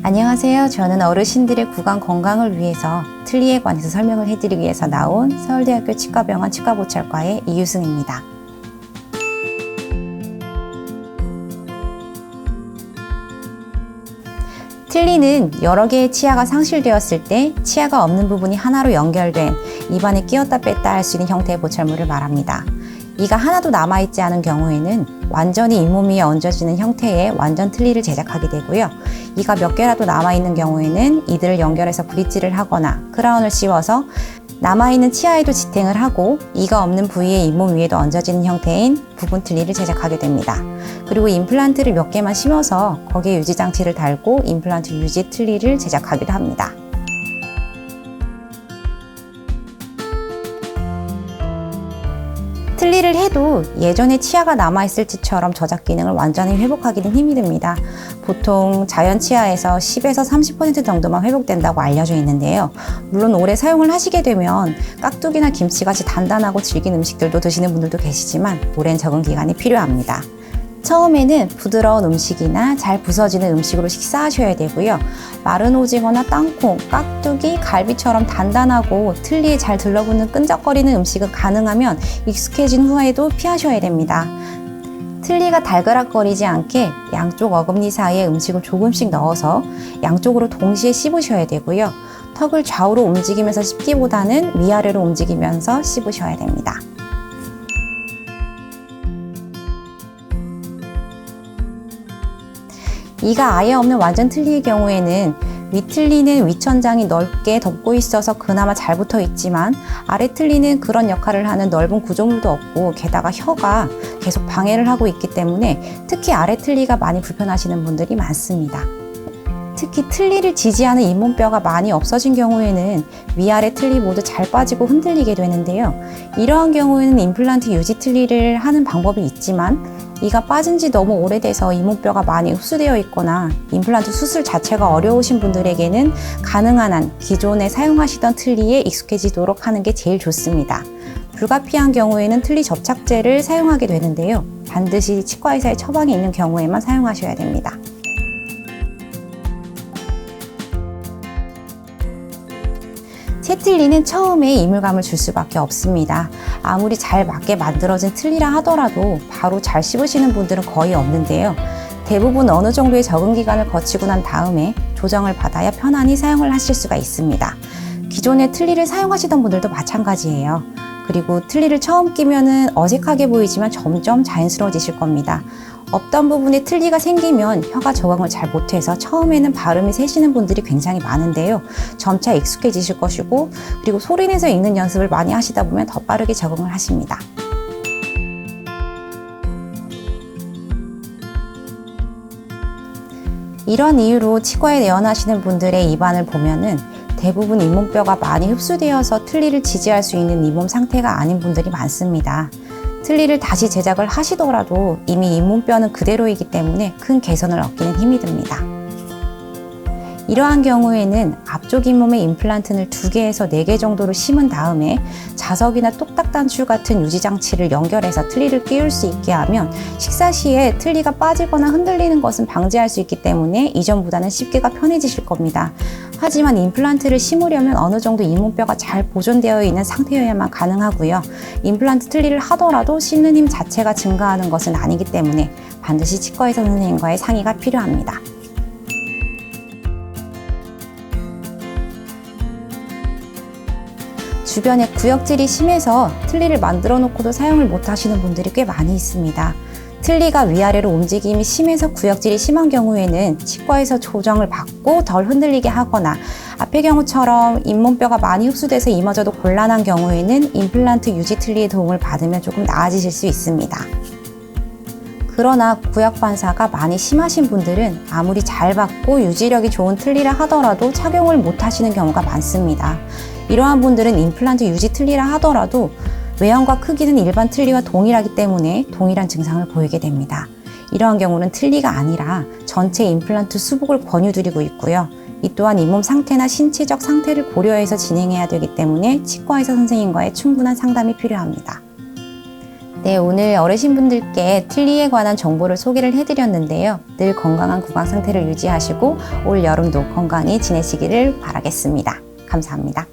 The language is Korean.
안녕하세요. 저는 어르신들의 구강 건강을 위해서 틀니에 관해서 설명을 해드리기 위해서 나온 서울대학교 치과병원 치과보찰과의 이유승입니다. 틀니는 여러 개의 치아가 상실되었을 때 치아가 없는 부분이 하나로 연결된 입안에 끼웠다 뺐다 할 수 있는 형태의 보철물을 말합니다. 이가 하나도 남아있지 않은 경우에는 완전히 잇몸 위에 얹어지는 형태의 완전 틀니를 제작하게 되고요. 이가 몇 개라도 남아있는 경우에는 이들을 연결해서 브릿지를 하거나 크라운을 씌워서 남아있는 치아에도 지탱을 하고 이가 없는 부위의 잇몸 위에도 얹어지는 형태인 부분 틀니를 제작하게 됩니다. 그리고 임플란트를 몇 개만 심어서 거기에 유지장치를 달고 임플란트 유지 틀니를 제작하기도 합니다. 틀니를 해도 예전에 치아가 남아있을 때처럼 저작 기능을 완전히 회복하기는 힘이 듭니다. 보통 자연 치아에서 10에서 30% 정도만 회복된다고 알려져 있는데요. 물론 오래 사용을 하시게 되면 깍두기나 김치같이 단단하고 질긴 음식들도 드시는 분들도 계시지만 오랜 적응 기간이 필요합니다. 처음에는 부드러운 음식이나 잘 부서지는 음식으로 식사하셔야 되고요. 마른 오징어나 땅콩, 깍두기, 갈비처럼 단단하고 틀니에 잘 들러붙는 끈적거리는 음식은 가능하면 익숙해진 후에도 피하셔야 됩니다. 틀니가 달그락거리지 않게 양쪽 어금니 사이에 음식을 조금씩 넣어서 양쪽으로 동시에 씹으셔야 되고요. 턱을 좌우로 움직이면서 씹기보다는 위아래로 움직이면서 씹으셔야 됩니다. 이가 아예 없는 완전 틀니의 경우에는 윗틀니는 윗천장이 넓게 덮고 있어서 그나마 잘 붙어 있지만 아래 틀니는 그런 역할을 하는 넓은 구조물도 없고 게다가 혀가 계속 방해를 하고 있기 때문에 특히 아래 틀니가 많이 불편하시는 분들이 많습니다. 특히 틀니를 지지하는 잇몸뼈가 많이 없어진 경우에는 위아래 틀니 모두 잘 빠지고 흔들리게 되는데요. 이러한 경우에는 임플란트 유지 틀니를 하는 방법이 있지만 이가 빠진 지 너무 오래돼서 잇몸뼈가 많이 흡수되어 있거나 임플란트 수술 자체가 어려우신 분들에게는 가능한 한 기존에 사용하시던 틀니에 익숙해지도록 하는 게 제일 좋습니다. 불가피한 경우에는 틀니 접착제를 사용하게 되는데요. 반드시 치과의사의 처방이 있는 경우에만 사용하셔야 됩니다. 새 틀니는 처음에 이물감을 줄 수밖에 없습니다. 아무리 잘 맞게 만들어진 틀니라 하더라도 바로 잘 씹으시는 분들은 거의 없는데요. 대부분 어느 정도의 적응 기간을 거치고 난 다음에 조정을 받아야 편안히 사용을 하실 수가 있습니다. 기존에 틀니를 사용하시던 분들도 마찬가지예요. 그리고 틀니를 처음 끼면은 어색하게 보이지만 점점 자연스러워지실 겁니다. 없던 부분에 틀니가 생기면 혀가 적응을 잘 못해서 처음에는 발음이 새시는 분들이 굉장히 많은데요. 점차 익숙해지실 것이고 그리고 소리내서 읽는 연습을 많이 하시다 보면 더 빠르게 적응을 하십니다. 이런 이유로 치과에 내원하시는 분들의 입안을 보면은 대부분 잇몸뼈가 많이 흡수되어서 틀니를 지지할 수 있는 잇몸 상태가 아닌 분들이 많습니다. 틀니를 다시 제작을 하시더라도 이미 잇몸뼈는 그대로이기 때문에 큰 개선을 얻기는 힘이 듭니다. 이러한 경우에는 앞쪽 잇몸에 임플란트를 2개에서 4개 정도로 심은 다음에 자석이나 똑딱 단추 같은 유지장치를 연결해서 틀니를 끼울 수 있게 하면 식사 시에 틀니가 빠지거나 흔들리는 것은 방지할 수 있기 때문에 이전보다는 씹기가 편해지실 겁니다. 하지만 임플란트를 심으려면 어느 정도 잇몸뼈가 잘 보존되어 있는 상태여야만 가능하고요. 임플란트 틀니를 하더라도 씹는 힘 자체가 증가하는 것은 아니기 때문에 반드시 치과의사 선생님과의 상의가 필요합니다. 주변에 구역질이 심해서 틀니를 만들어 놓고도 사용을 못 하시는 분들이 꽤 많이 있습니다. 틀니가 위아래로 움직임이 심해서 구역질이 심한 경우에는 치과에서 조정을 받고 덜 흔들리게 하거나 앞의 경우처럼 잇몸뼈가 많이 흡수돼서 이마저도 곤란한 경우에는 임플란트 유지 틀니의 도움을 받으면 조금 나아지실 수 있습니다. 그러나 구역 반사가 많이 심하신 분들은 아무리 잘 받고 유지력이 좋은 틀니라 하더라도 착용을 못 하시는 경우가 많습니다. 이러한 분들은 임플란트 유지 틀니라 하더라도 외형과 크기는 일반 틀니와 동일하기 때문에 동일한 증상을 보이게 됩니다. 이러한 경우는 틀니가 아니라 전체 임플란트 수복을 권유드리고 있고요. 이 또한 잇몸 상태나 신체적 상태를 고려해서 진행해야 되기 때문에 치과의사 선생님과의 충분한 상담이 필요합니다. 네, 오늘 어르신분들께 틀니에 관한 정보를 소개를 해드렸는데요. 늘 건강한 구강 상태를 유지하시고 올 여름도 건강히 지내시기를 바라겠습니다. 감사합니다.